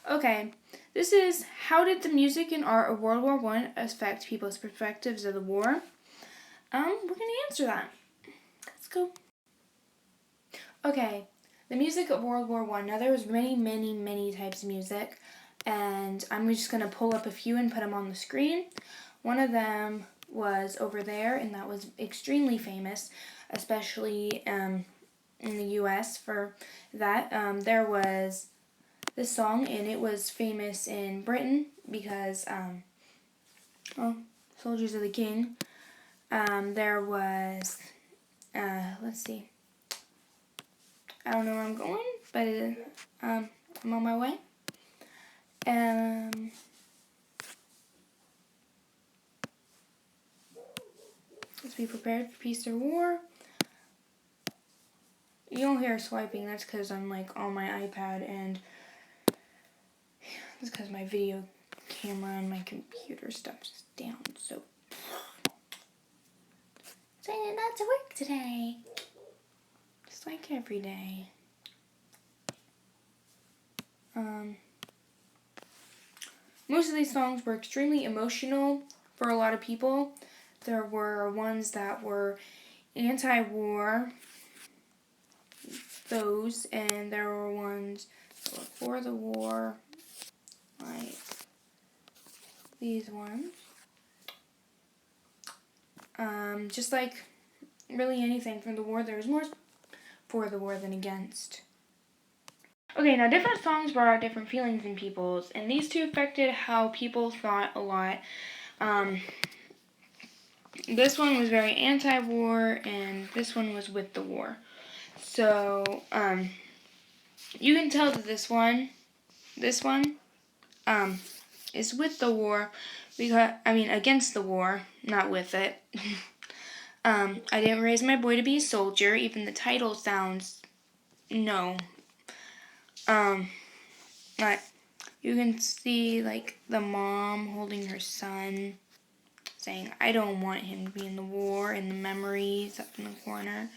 Okay, this is how did the music and art of World War I affect people's perspectives of the war? We're gonna answer that. Let's go. Okay, the music of World War I. Now there was many types of music, and I'm just gonna pull up a few and put them on the screen. One of them was over there, and that was extremely famous, especially in the U.S. for that. There was this song, and it was famous in Britain because, Soldiers of the King. There was, let's see, I don't know where I'm going, but I'm on my way. Let's be prepared for peace or war. You don't hear swiping, that's because I'm like on my iPad, and that's because my video camera and my computer stuff is down, so decided not to work today. Just like every day. Most of these songs were extremely emotional for a lot of people. There were ones that were anti-war, and there were ones that were for the war, like these ones. Just like really anything from the war, there was more for the war than against. Okay, now different songs brought out different feelings in people's, and these two affected how people thought a lot. This one was very anti-war, and this one was with the war. So, you can tell that this one, is with the war, against the war, not with it. I didn't raise my boy to be a soldier, even the title sounds, no. But you can see, like, the mom holding her son, saying, I don't want him to be in the war, and the memories up in the corner.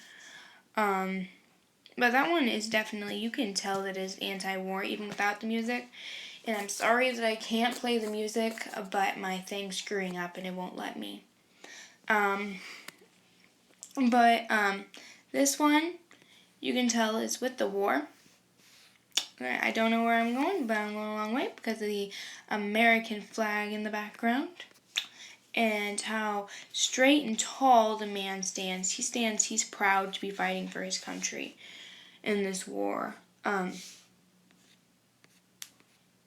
But that one is definitely, you can tell that it is anti-war, even without the music. And I'm sorry that I can't play the music, but my thing's screwing up and it won't let me. This one, you can tell is with the war. I don't know where I'm going, but I'm going a long way because of the American flag in the background. And how straight and tall the man stands. He's proud to be fighting for his country in this war.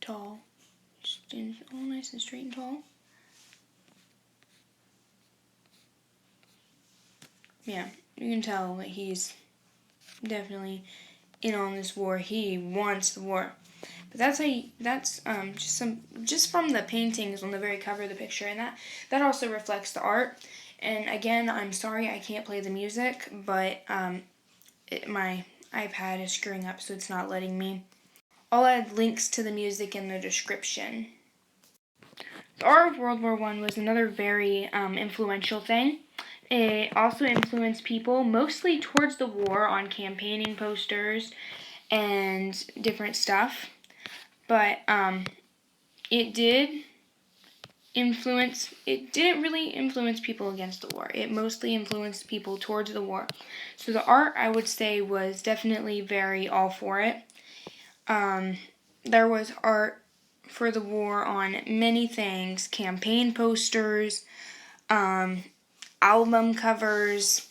Tall. He stands all nice and straight and tall. Yeah, you can tell that he's definitely in on this war. He wants the war. But that's just from the paintings on the very cover of the picture, and that also reflects the art. And again, I'm sorry I can't play the music, but my iPad is screwing up, so it's not letting me. I'll add links to the music in the description. The art of World War I was another very influential thing. It also influenced people mostly towards the war on campaigning posters and different stuff. But it didn't really influence people against the war. It mostly influenced people towards the war. So the art, I would say, was definitely very all for it. There was art for the war on many things: campaign posters, album covers.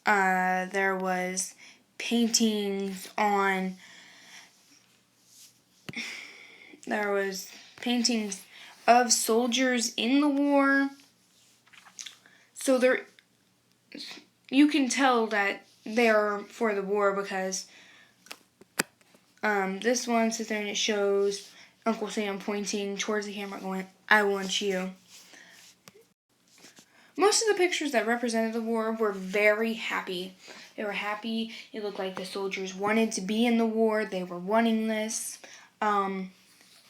There was paintings on. There was paintings of soldiers in the war. So you can tell that they're for the war because this one sits there and it shows Uncle Sam pointing towards the camera going, I want you. Most of the pictures that represented the war were very happy. They were happy. It looked like the soldiers wanted to be in the war. They were wanting this.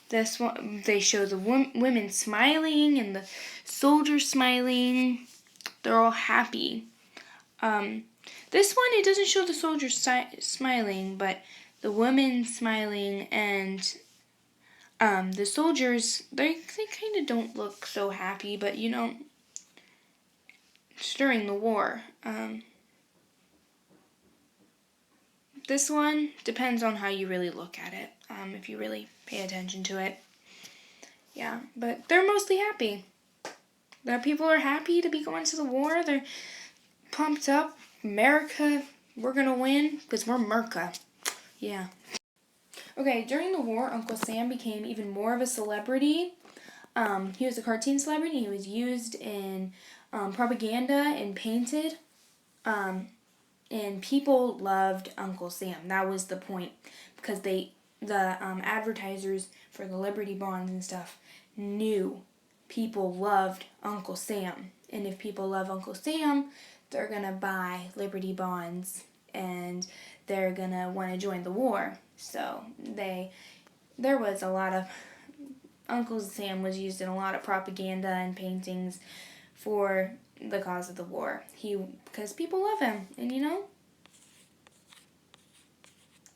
This one, they show the women smiling and the soldiers smiling. They're all happy. This one, it doesn't show the soldiers smiling, but the women smiling and the soldiers, they kind of don't look so happy, but it's during the war. This one depends on how you really look at it, if you really pay attention to it. Yeah, but they're mostly happy. The people are happy to be going to the war. They're pumped up. America, we're going to win because we're Merca. Yeah. Okay, during the war, Uncle Sam became even more of a celebrity. He was a cartoon celebrity. He was used in propaganda and painted. And people loved Uncle Sam. That was the point, because the advertisers for the Liberty Bonds and stuff knew people loved Uncle Sam. And if people love Uncle Sam, they're going to buy Liberty Bonds and they're going to want to join the war. So there was a lot of, Uncle Sam was used in a lot of propaganda and paintings for the cause of the war. Because people love him, and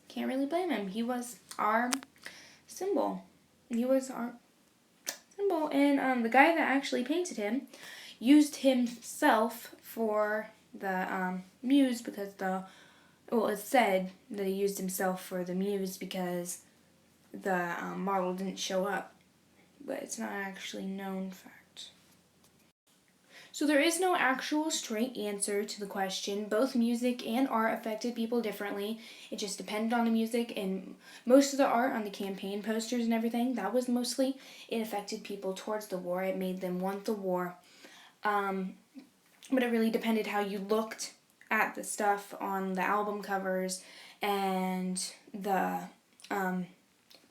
can't really blame him. He was our symbol. He was our symbol, and the guy that actually painted him used himself for the muse, because it's said that he used himself for the muse because the model didn't show up, but it's not actually known fact. So there is no actual straight answer to the question. Both music and art affected people differently. It just depended on the music, and most of the art on the campaign posters and everything, that was mostly, it affected people towards the war. It made them want the war. But it really depended how you looked at the stuff on the album covers and the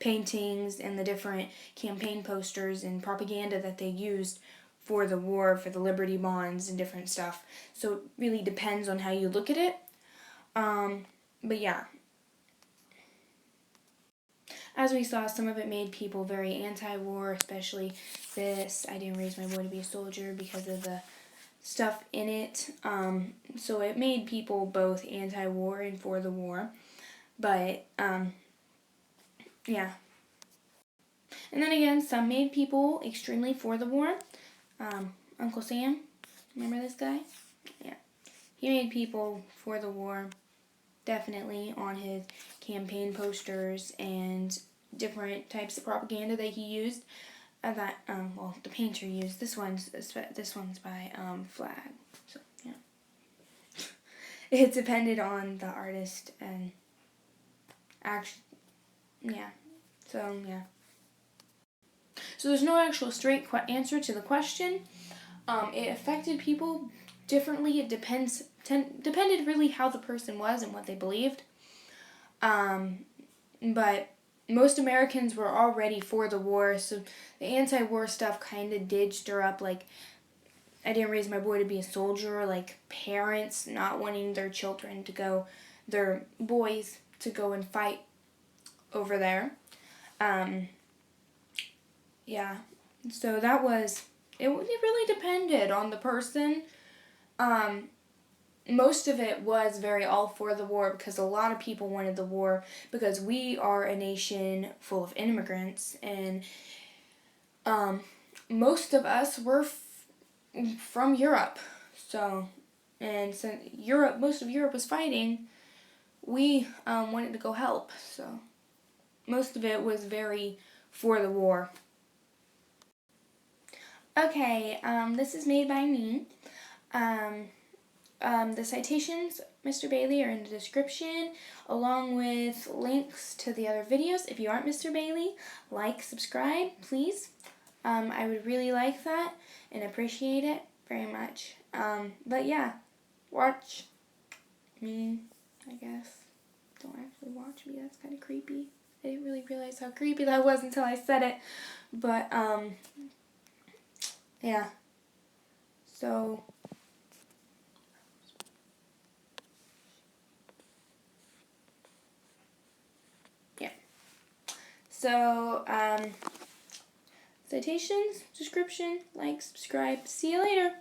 paintings and the different campaign posters and propaganda that they used for the war, for the Liberty Bonds and different stuff. So it really depends on how you look at it. But yeah. As we saw, some of it made people very anti-war, especially this, I didn't raise my boy to be a soldier, because of the stuff in it. So it made people both anti-war and for the war. But, yeah. And then again, some made people extremely for the war. Uncle Sam, remember this guy? Yeah. He made people for the war, definitely, on his campaign posters and different types of propaganda that he used. The painter used. This one's by Flag. So yeah, it depended on the artist and yeah. So yeah. So there's no actual straight answer to the question. It affected people differently. It depended really how the person was and what they believed. But most Americans were already for the war, so the anti-war stuff kind of did stir up, like, I didn't raise my boy to be a soldier, like parents not wanting their children to go, their boys to go and fight over there. Yeah, so that was, it really depended on the person. Most of it was very all for the war, because a lot of people wanted the war, because we are a nation full of immigrants, and most of us were from Europe. So, and since most of Europe was fighting, we wanted to go help. So most of it was very for the war. Okay, this is made by me. The citations, Mr. Bailey, are in the description, along with links to the other videos. If you aren't Mr. Bailey, like, subscribe, please. I would really like that and appreciate it very much. But yeah, watch me, I guess. Don't actually watch me, that's kind of creepy. I didn't really realize how creepy that was until I said it. But, yeah. So, yeah. So, citations, description, like, subscribe. See you later.